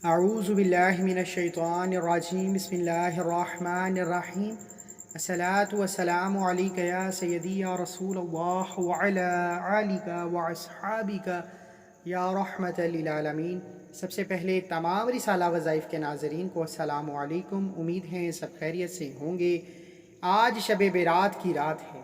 اعوذ باللہ من الشیطان الرجیم بسم اللہ الرحمن الرحیم الصلاۃ والسلام علیک یا سیدی یا رسول اللہ وعلی آلک واصحابک یا رحمت للعالمین۔ سب سے پہلے تمام رسالہ وظائف کے ناظرین کو السلام علیکم، امید ہیں سب خیریت سے ہوں گے۔ آج شب برات کی رات ہے،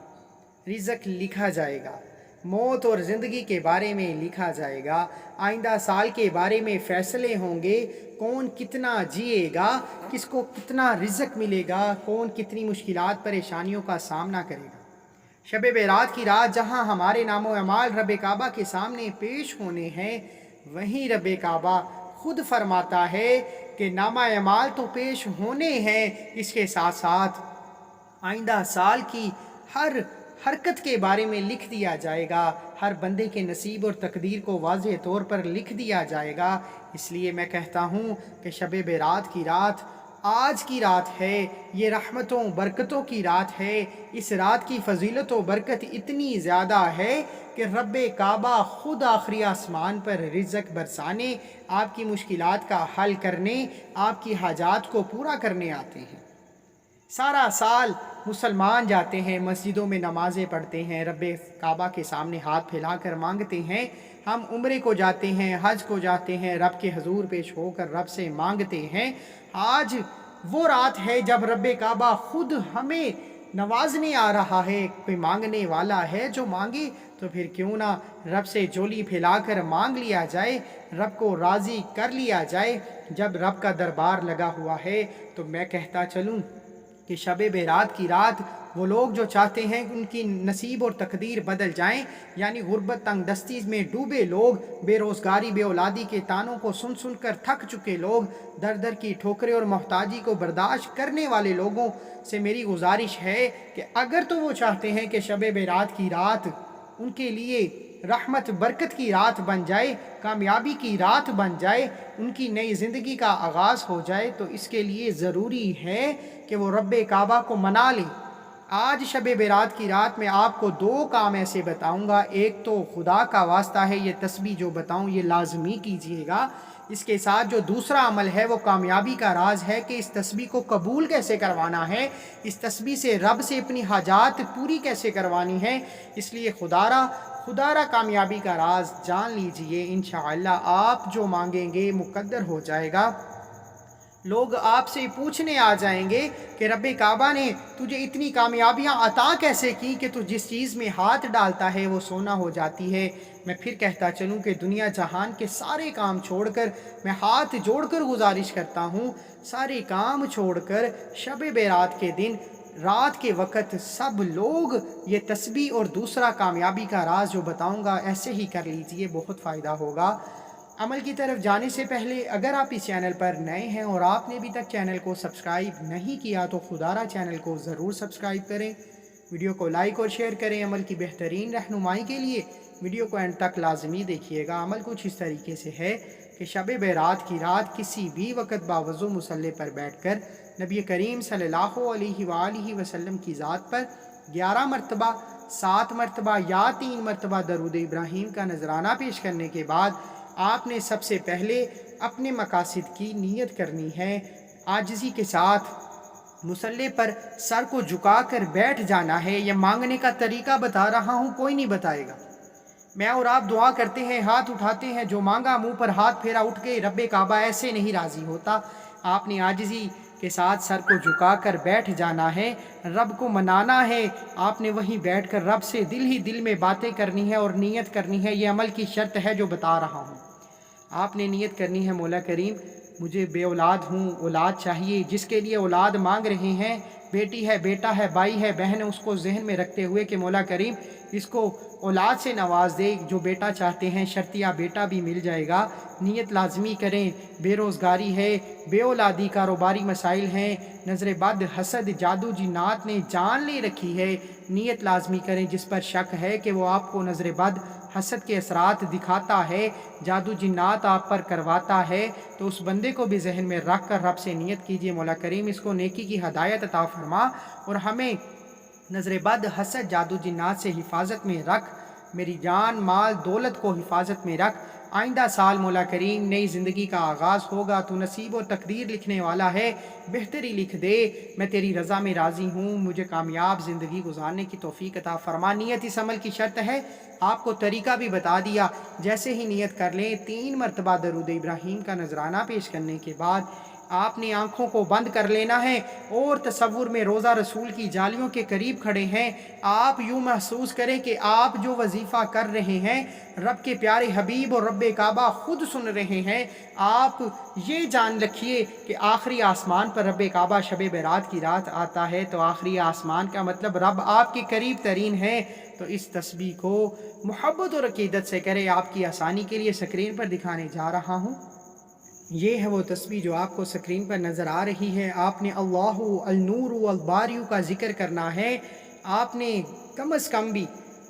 رزق لکھا جائے گا، موت اور زندگی کے بارے میں لکھا جائے گا، آئندہ سال کے بارے میں فیصلے ہوں گے، کون کتنا جیے گا، کس کو کتنا رزق ملے گا، کون کتنی مشکلات پریشانیوں کا سامنا کرے گا۔ شب برات کی رات جہاں ہمارے نام و اعمال رب کعبہ کے سامنے پیش ہونے ہیں، وہیں رب کعبہ خود فرماتا ہے کہ نامہ اعمال تو پیش ہونے ہیں، اس کے ساتھ ساتھ آئندہ سال کی ہر حرکت کے بارے میں لکھ دیا جائے گا، ہر بندے کے نصیب اور تقدیر کو واضح طور پر لکھ دیا جائے گا۔ اس لیے میں کہتا ہوں کہ شب برات کی رات آج کی رات ہے، یہ رحمتوں برکتوں کی رات ہے۔ اس رات کی فضیلت و برکت اتنی زیادہ ہے کہ رب کعبہ خود آخری آسمان پر رزق برسانے، آپ کی مشکلات کا حل کرنے، آپ کی حاجات کو پورا کرنے آتے ہیں۔ سارا سال مسلمان جاتے ہیں، مسجدوں میں نمازیں پڑھتے ہیں، رب کعبہ کے سامنے ہاتھ پھیلا کر مانگتے ہیں۔ ہم عمرے کو جاتے ہیں، حج کو جاتے ہیں، رب کے حضور پیش ہو کر رب سے مانگتے ہیں۔ آج وہ رات ہے جب رب کعبہ خود ہمیں نوازنے آ رہا ہے، کوئی مانگنے والا ہے جو مانگے تو پھر کیوں نہ رب سے جولی پھیلا کر مانگ لیا جائے، رب کو راضی کر لیا جائے۔ جب رب کا دربار لگا ہوا ہے تو میں کہتا چلوں کہ شب برات کی رات وہ لوگ جو چاہتے ہیں کہ ان کی نصیب اور تقدیر بدل جائیں، یعنی غربت تنگ دستی میں ڈوبے لوگ، بے روزگاری بے اولادی کے تانوں کو سن سن کر تھک چکے لوگ، در در کی ٹھوکریں اور محتاجی کو برداشت کرنے والے لوگوں سے میری گزارش ہے کہ اگر تو وہ چاہتے ہیں کہ شب برات کی رات ان کے لیے رحمت برکت کی رات بن جائے، کامیابی کی رات بن جائے، ان کی نئی زندگی کا آغاز ہو جائے، تو اس کے لیے ضروری ہے کہ وہ رب کعبہ کو منا لیں۔ آج شب برات کی رات میں آپ کو دو کام ایسے بتاؤں گا۔ ایک تو خدا کا واسطہ ہے، یہ تسبیح جو بتاؤں یہ لازمی کیجیے گا۔ اس کے ساتھ جو دوسرا عمل ہے وہ کامیابی کا راز ہے کہ اس تسبیح کو قبول کیسے کروانا ہے، اس تسبیح سے رب سے اپنی حاجات پوری کیسے کروانی ہے۔ اس لیے خدا را کامیابی کا راز جان لیجئے، انشاءاللہ آپ جو مانگیں گے مقدر ہو جائے گا۔ لوگ آپ سے پوچھنے آ جائیں گے کہ رب کعبہ نے تجھے اتنی کامیابیاں عطا کیسے کی کہ تو جس چیز میں ہاتھ ڈالتا ہے وہ سونا ہو جاتی ہے۔ میں پھر کہتا چلوں کہ دنیا جہان کے سارے کام چھوڑ کر میں ہاتھ جوڑ کر گزارش کرتا ہوں، سارے کام چھوڑ کر شب برات کے دن رات کے وقت سب لوگ یہ تسبیح اور دوسرا کامیابی کا راز جو بتاؤں گا ایسے ہی کر لیجئے، بہت فائدہ ہوگا۔ عمل کی طرف جانے سے پہلے اگر آپ اس چینل پر نئے ہیں اور آپ نے ابھی تک چینل کو سبسکرائب نہیں کیا تو خدا را چینل کو ضرور سبسکرائب کریں، ویڈیو کو لائک اور شیئر کریں۔ عمل کی بہترین رہنمائی کے لیے ویڈیو کو اینڈ تک لازمی دیکھیے گا۔ عمل کچھ اس طریقے سے ہے کہ شب برات کی رات کسی بھی وقت باوضو مصلی پر بیٹھ کر نبی کریم صلی اللہ علیہ وآلہ وسلم کی ذات پر 11 مرتبہ، 7 مرتبہ یا 3 مرتبہ درود ابراہیم کا نذرانہ پیش کرنے کے بعد آپ نے سب سے پہلے اپنے مقاصد کی نیت کرنی ہے۔ عاجزی کے ساتھ مصلی پر سر کو جھکا کر بیٹھ جانا ہے۔ یہ مانگنے کا طریقہ بتا رہا ہوں، کوئی نہیں بتائے گا۔ میں اور آپ دعا کرتے ہیں، ہاتھ اٹھاتے ہیں، جو مانگا منہ پر ہاتھ پھیرا اٹھ کے رب کعبہ ایسے نہیں راضی ہوتا۔ آپ نے عاجزی کے ساتھ سر کو جھکا کر بیٹھ جانا ہے، رب کو منانا ہے۔ آپ نے وہیں بیٹھ کر رب سے دل ہی دل میں باتیں کرنی ہے اور نیت کرنی ہے۔ یہ عمل کی شرط ہے جو بتا رہا ہوں۔ آپ نے نیت کرنی ہے، مولا کریم مجھے بے اولاد ہوں، اولاد چاہیے۔ جس کے لیے اولاد مانگ رہے ہیں، بیٹی ہے، بیٹا ہے، بھائی ہے، بہن ہے، اس کو ذہن میں رکھتے ہوئے کہ مولا کریم اس کو اولاد سے نواز دے۔ جو بیٹا چاہتے ہیں شرطیہ بیٹا بھی مل جائے گا۔ نیت لازمی کریں۔ بے روزگاری ہے، بے اولادی، کاروباری مسائل ہیں، نظر بد، حسد، جادو جنات نے جان لے رکھی ہے، نیت لازمی کریں۔ جس پر شک ہے کہ وہ آپ کو نظر بد، حسد کے اثرات دکھاتا ہے، جادو جنات آپ پر کرواتا ہے، تو اس بندے کو بھی ذہن میں رکھ کر رب سے نیت کیجئے، مولا کریم اس کو نیکی کی ہدایت عطا فرما اور ہمیں نظر بد، حسد، جادو جنات سے حفاظت میں رکھ، میری جان مال دولت کو حفاظت میں رکھ۔ آئندہ سال مولا کریم نئی زندگی کا آغاز ہوگا، تو نصیب و تقدیر لکھنے والا ہے، بہتری لکھ دے، میں تیری رضا میں راضی ہوں، مجھے کامیاب زندگی گزارنے کی توفیق عطا فرما۔ نیت اس عمل کی شرط ہے، آپ کو طریقہ بھی بتا دیا، جیسے ہی نیت کر لیں 3 مرتبہ درود ابراہیم کا نذرانہ پیش کرنے کے بعد آپ نے آنکھوں کو بند کر لینا ہے اور تصور میں روضہ رسول کی جالیوں کے قریب کھڑے ہیں۔ آپ یوں محسوس کریں کہ آپ جو وظیفہ کر رہے ہیں رب کے پیارے حبیب اور رب کعبہ خود سن رہے ہیں۔ آپ یہ جان رکھیے کہ آخری آسمان پر رب کعبہ شب برات کی رات آتا ہے، تو آخری آسمان کا مطلب رب آپ کے قریب ترین ہے۔ تو اس تسبیح کو محبت اور عقیدت سے کرے۔ آپ کی آسانی کے لیے سکرین پر دکھانے جا رہا ہوں، یہ ہے وہ تسبیح جو آپ کو سکرین پر نظر آ رہی ہے۔ آپ نے اللہ النور الباری کا ذکر کرنا ہے۔ آپ نے کم از کم بھی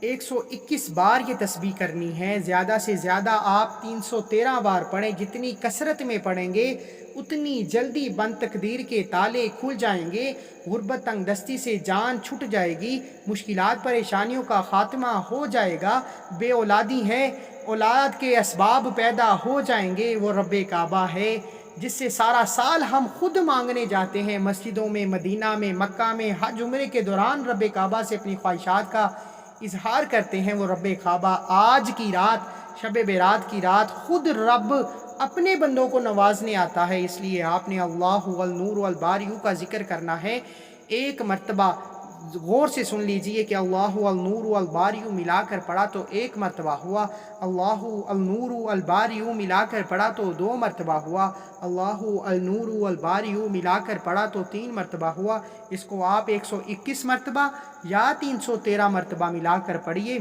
121 بار یہ تسبیح کرنی ہے، زیادہ سے زیادہ آپ 313 بار پڑھیں۔ جتنی کثرت میں پڑھیں گے اتنی جلدی بند تقدیر کے تالے کھل جائیں گے، غربت تنگ دستی سے جان چھٹ جائے گی، مشکلات پریشانیوں کا خاتمہ ہو جائے گا، بے اولادی ہے اولاد کے اسباب پیدا ہو جائیں گے۔ وہ رب کعبہ ہے جس سے سارا سال ہم خود مانگنے جاتے ہیں، مسجدوں میں، مدینہ میں، مکہ میں، حج عمرے کے دوران رب کعبہ سے اپنی خواہشات کا اظہار کرتے ہیں۔ وہ رب کعبہ آج کی رات، شب برات کی رات، خود رب اپنے بندوں کو نوازنے آتا ہے، اس لیے آپ نے اللہ النور الباری کا ذکر کرنا ہے۔ 1 مرتبہ غور سے سن لیجئے کہ اللہ النور الباری ملا کر پڑھا تو 1 مرتبہ ہوا، اللہ النور الباری ملا کر پڑھا تو 2 مرتبہ ہوا، اللہ النور الباری ملا کر پڑھا تو 3 مرتبہ ہوا۔ اس کو آپ 121 مرتبہ یا 313 مرتبہ ملا کر پڑھیے۔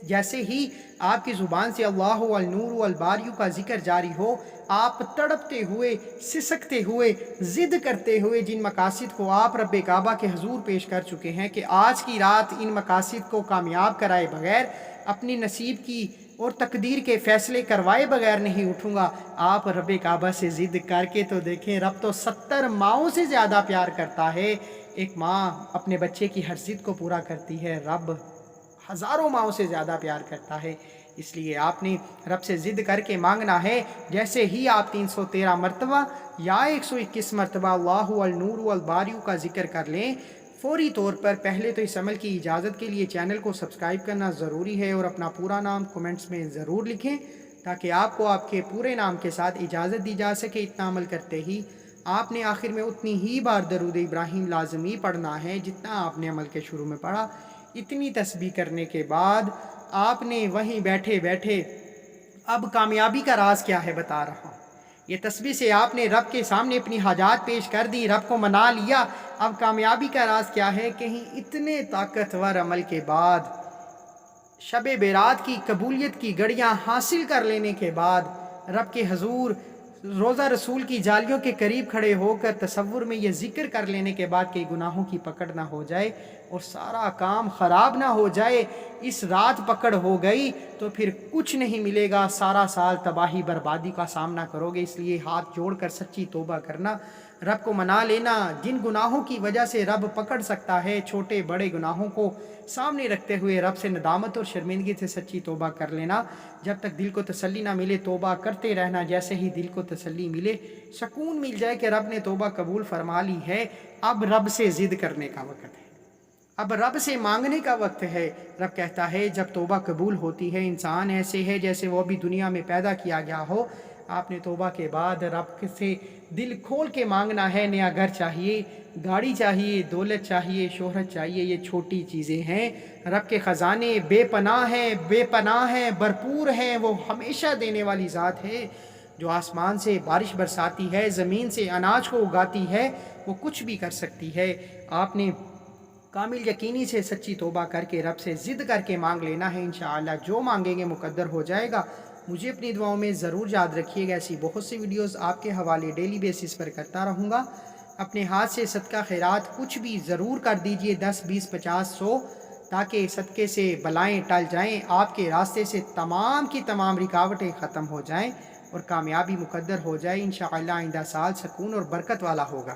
جیسے ہی آپ کی زبان سے اللہ النور الباری کا ذکر جاری ہو، آپ تڑپتے ہوئے، سسکتے ہوئے، ضد کرتے ہوئے جن مقاصد کو آپ رب کعبہ کے حضور پیش کر چکے ہیں کہ آج کی رات ان مقاصد کو کامیاب کرائے بغیر، اپنی نصیب کی اور تقدیر کے فیصلے کروائے بغیر نہیں اٹھوں گا، آپ رب کعبہ سے ضد کر کے تو دیکھیں۔ رب تو 70 ماؤں سے زیادہ پیار کرتا ہے۔ ایک ماں اپنے بچے کی ہر ضد کو پورا کرتی ہے، رب ہزاروں ماؤں سے زیادہ پیار کرتا ہے، اس لیے آپ نے رب سے ضد کر کے مانگنا ہے۔ جیسے ہی آپ 313 مرتبہ یا 121 مرتبہ اللہ النور الباری کا ذکر کر لیں، فوری طور پر پہلے تو اس عمل کی اجازت کے لیے چینل کو سبسکرائب کرنا ضروری ہے اور اپنا پورا نام کومنٹس میں ضرور لکھیں تاکہ آپ کو آپ کے پورے نام کے ساتھ اجازت دی جا سکے۔ اتنا عمل کرتے ہی آپ نے آخر میں اتنی ہی بار درود ابراہیم لازمی پڑھنا ہے جتنا آپ نے عمل کے شروع میں پڑھا۔ اتنی تسبیح کرنے کے بعد آپ نے وہیں بیٹھے بیٹھے، اب کامیابی کا راز کیا ہے بتا رہا ہوں۔ یہ تسبیح سے آپ نے رب کے سامنے اپنی حاجات پیش کر دی، رب کو منا لیا۔ اب کامیابی کا راز کیا ہے؟ کہیں اتنے طاقتور عمل کے بعد، شب برات کی قبولیت کی گھڑیاں حاصل کر لینے کے بعد، رب کے حضور روضہ رسول کی جالیوں کے قریب کھڑے ہو کر تصور میں یہ ذکر کر لینے کے بعد کہ گناہوں کی پکڑ نہ ہو جائے اور سارا کام خراب نہ ہو جائے، اس رات پکڑ ہو گئی تو پھر کچھ نہیں ملے گا، سارا سال تباہی بربادی کا سامنا کرو گے۔ اس لیے ہاتھ جوڑ کر سچی توبہ کرنا، رب کو منا لینا۔ جن گناہوں کی وجہ سے رب پکڑ سکتا ہے، چھوٹے بڑے گناہوں کو سامنے رکھتے ہوئے رب سے ندامت اور شرمندگی سے سچی توبہ کر لینا۔ جب تک دل کو تسلی نہ ملے توبہ کرتے رہنا، جیسے ہی دل کو تسلی ملے، سکون مل جائے کہ رب نے توبہ قبول فرما لی ہے، اب رب سے ضد کرنے کا وقت ہے، اب رب سے مانگنے کا وقت ہے۔ رب کہتا ہے جب توبہ قبول ہوتی ہے، انسان ایسے ہے جیسے وہ ابھی دنیا میں پیدا کیا گیا ہو۔ آپ نے توبہ کے بعد رب سے دل کھول کے مانگنا ہے۔ نیا گھر چاہیے، گاڑی چاہیے، دولت چاہیے، شہرت چاہیے، یہ چھوٹی چیزیں ہیں۔ رب کے خزانے بے پناہ ہیں، بے پناہ ہیں، بھرپور ہیں۔ وہ ہمیشہ دینے والی ذات ہے جو آسمان سے بارش برساتی ہے، زمین سے اناج کو اگاتی ہے، وہ کچھ بھی کر سکتی ہے۔ آپ نے کامل یقینی سے سچی توبہ کر کے رب سے ضد کر کے مانگ لینا ہے، انشاءاللہ جو مانگیں گے مقدر ہو جائے گا۔ مجھے اپنی دعاؤں میں ضرور یاد رکھیے گا، ایسی بہت سی ویڈیوز آپ کے حوالے ڈیلی بیسس پر کرتا رہوں گا۔ اپنے ہاتھ سے صدقہ خیرات کچھ بھی ضرور کر دیجئے، 10 20 50 100، تاکہ صدقے سے بلائیں ٹل جائیں، آپ کے راستے سے تمام کی تمام رکاوٹیں ختم ہو جائیں اور کامیابی مقدر ہو جائے۔ انشاءاللہ آئندہ سال سکون اور برکت والا ہوگا۔